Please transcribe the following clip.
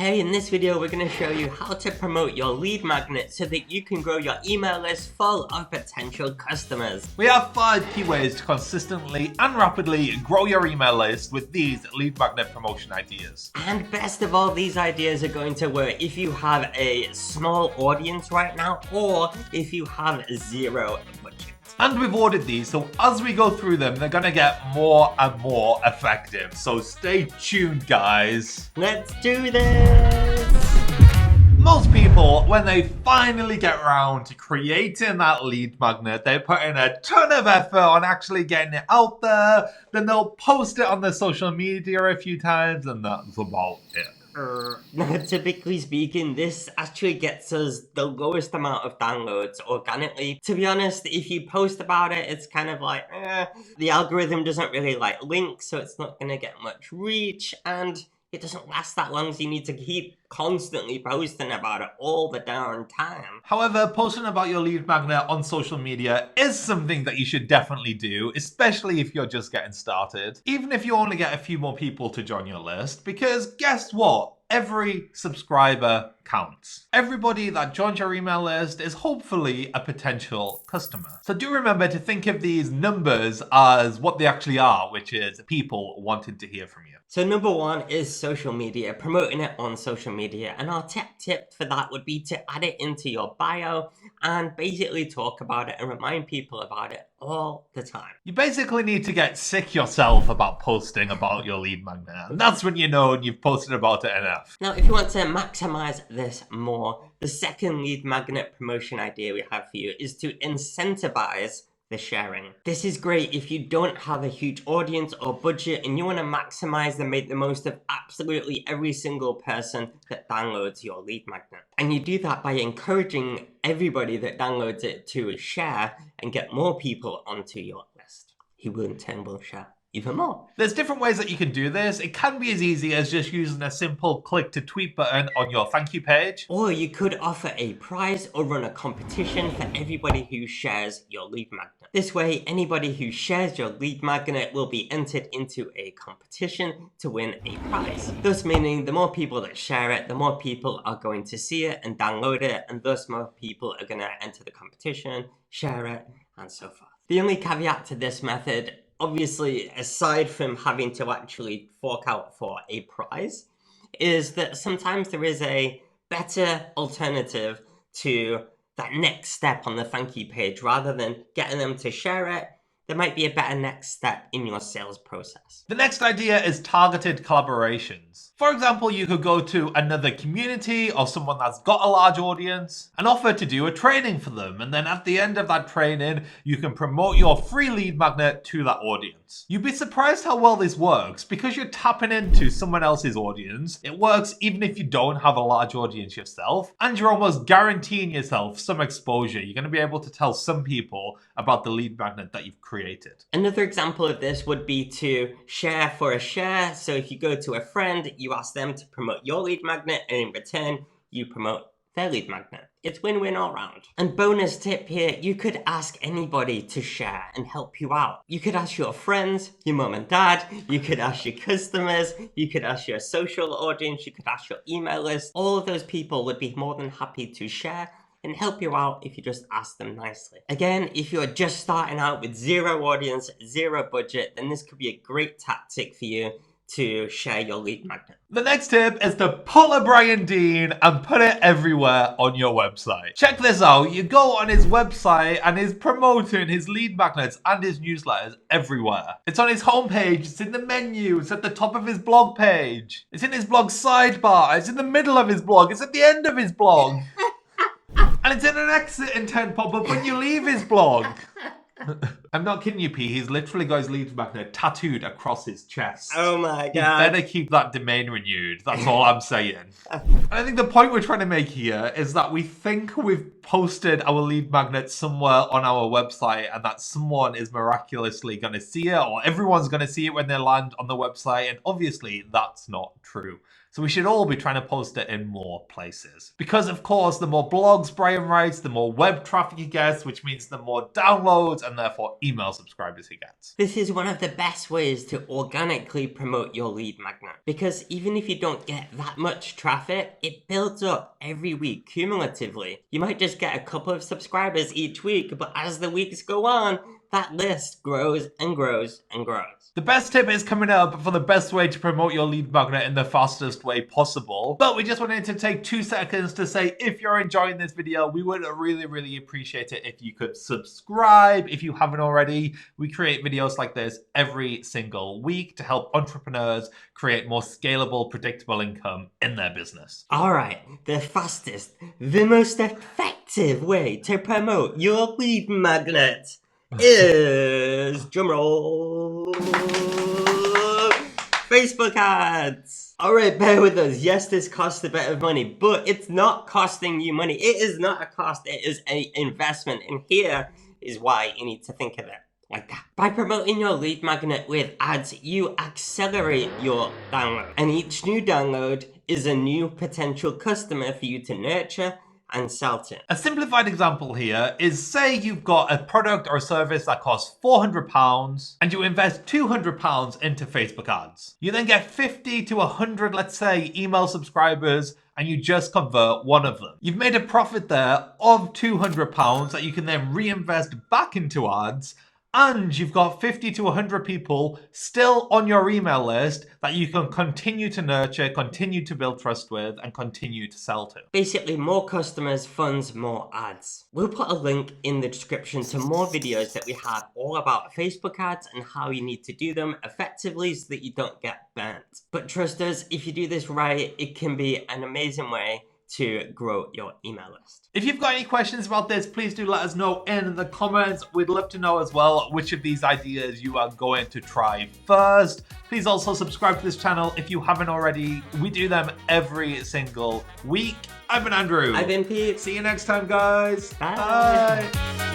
Hey, in this video we're going to show you how to promote your lead magnet so that you can grow your email list full of potential customers. We have 5 key ways to consistently and rapidly grow your email list with these lead magnet promotion ideas. And best of all, these ideas are going to work if you have a small audience right now or if you have zero budget. And we've ordered these, so as we go through them, they're gonna get more and more effective. So stay tuned, guys. Let's do this! Most people, when they finally get around to creating that lead magnet, they put in a ton of effort on actually getting it out there. Then they'll post it on their social media a few times, and that's about it. Typically speaking, this actually gets us the lowest amount of downloads organically. To be honest, if you post about it, it's kind of like, the algorithm doesn't really like links, so it's not going to get much reach, and it doesn't last that long, so you need to keep constantly posting about it all the darn time. However, posting about your lead magnet on social media is something that you should definitely do, especially if you're just getting started. Even if you only get a few more people to join your list, because guess what? Every subscriber counts. Everybody that joins your email list is hopefully a potential customer. So do remember to think of these numbers as what they actually are, which is people wanting to hear from you. So number 1 is social media, promoting it on social media. And our tip for that would be to add it into your bio and basically talk about it and remind people about it all the time. You basically need to get sick yourself about posting about your lead magnet. And that's when you know you've posted about it enough. Now, if you want to maximize this more, the second lead magnet promotion idea we have for you is to incentivize the sharing. This is great if you don't have a huge audience or budget and you want to maximize and make the most of absolutely every single person that downloads your lead magnet. And you do that by encouraging everybody that downloads it to share and get more people onto your list, who in turn will share even more. There's different ways that you can do this. It can be as easy as just using a simple click to tweet button on your thank you page. Or you could offer a prize or run a competition for everybody who shares your lead magnet. This way, anybody who shares your lead magnet will be entered into a competition to win a prize. Thus meaning the more people that share it, the more people are going to see it and download it, and thus more people are going to enter the competition, share it, and so forth. The only caveat to this method, obviously, aside from having to actually fork out for a prize, is that sometimes there is a better alternative to that next step on the thank you page. Rather than getting them to share it, there might be a better next step in your sales process. The next idea is targeted collaborations. For example, you could go to another community or someone that's got a large audience and offer to do a training for them. And then at the end of that training, you can promote your free lead magnet to that audience. You'd be surprised how well this works because you're tapping into someone else's audience. It works even if you don't have a large audience yourself, and you're almost guaranteeing yourself some exposure. You're going to be able to tell some people about the lead magnet that you've created. Another example of this would be to share for a share. So if you go to a friend, you ask them to promote your lead magnet, and in return, you promote their lead magnet. It's win-win all round. And bonus tip here, you could ask anybody to share and help you out. You could ask your friends, your mom and dad, you could ask your customers, you could ask your social audience, you could ask your email list. All of those people would be more than happy to share and help you out if you just ask them nicely. Again, if you're just starting out with zero audience, zero budget, then this could be a great tactic for you to share your lead magnet. The next tip is to pull a Brian Dean and put it everywhere on your website. Check this out. You go on his website and he's promoting his lead magnets and his newsletters everywhere. It's on his homepage, it's in the menu, it's at the top of his blog page, it's in his blog sidebar, it's in the middle of his blog, it's at the end of his blog. And it's in an exit intent pop-up when you leave his blog. I'm not kidding you, P. He's literally got his lead magnet tattooed across his chest. Oh my god. You better keep that domain renewed. That's all I'm saying. And I think the point we're trying to make here is that we think we've posted our lead magnet somewhere on our website and that someone is miraculously going to see it, or everyone's going to see it when they land on the website. And obviously, that's not true. So we should all be trying to post it in more places. Because of course, the more blogs Brian writes, the more web traffic he gets, which means the more downloads and therefore email subscribers he gets. This is one of the best ways to organically promote your lead magnet, because even if you don't get that much traffic, it builds up every week cumulatively. You might just get a couple of subscribers each week, but as the weeks go on, that list grows and grows and grows. The best tip is coming up for the best way to promote your lead magnet in the fastest way possible. But we just wanted to take 2 seconds to say, if you're enjoying this video, we would really appreciate it if you could subscribe if you haven't already. We create videos like this every single week to help entrepreneurs create more scalable, predictable income in their business. Alright, the fastest, the most effective way to promote your lead magnet is, drumroll, Facebook ads. Alright, bear with us. Yes, this costs a bit of money, but it's not costing you money. It is not a cost, it is an investment. And here is why you need to think of it like that. By promoting your lead magnet with ads, you accelerate your download. And each new download is a new potential customer for you to nurture and sell to. A simplified example here is, say you've got a product or service that costs £400 and you invest £200 into Facebook ads. You then get 50 to 100, let's say, email subscribers and you just convert one of them. You've made a profit there of £200 that you can then reinvest back into ads, and you've got 50 to 100 people still on your email list that you can continue to nurture, continue to build trust with, and continue to sell to. Basically, more customers funds more ads. We'll put a link in the description to more videos that we have all about Facebook ads and how you need to do them effectively so that you don't get burnt. But trust us, if you do this right, it can be an amazing way to grow your email list. If you've got any questions about this, please do let us know in the comments. We'd love to know as well which of these ideas you are going to try first. Please also subscribe to this channel if you haven't already. We do them every single week. I've been Andrew. I've been Pete. See you next time, guys. Bye. Bye.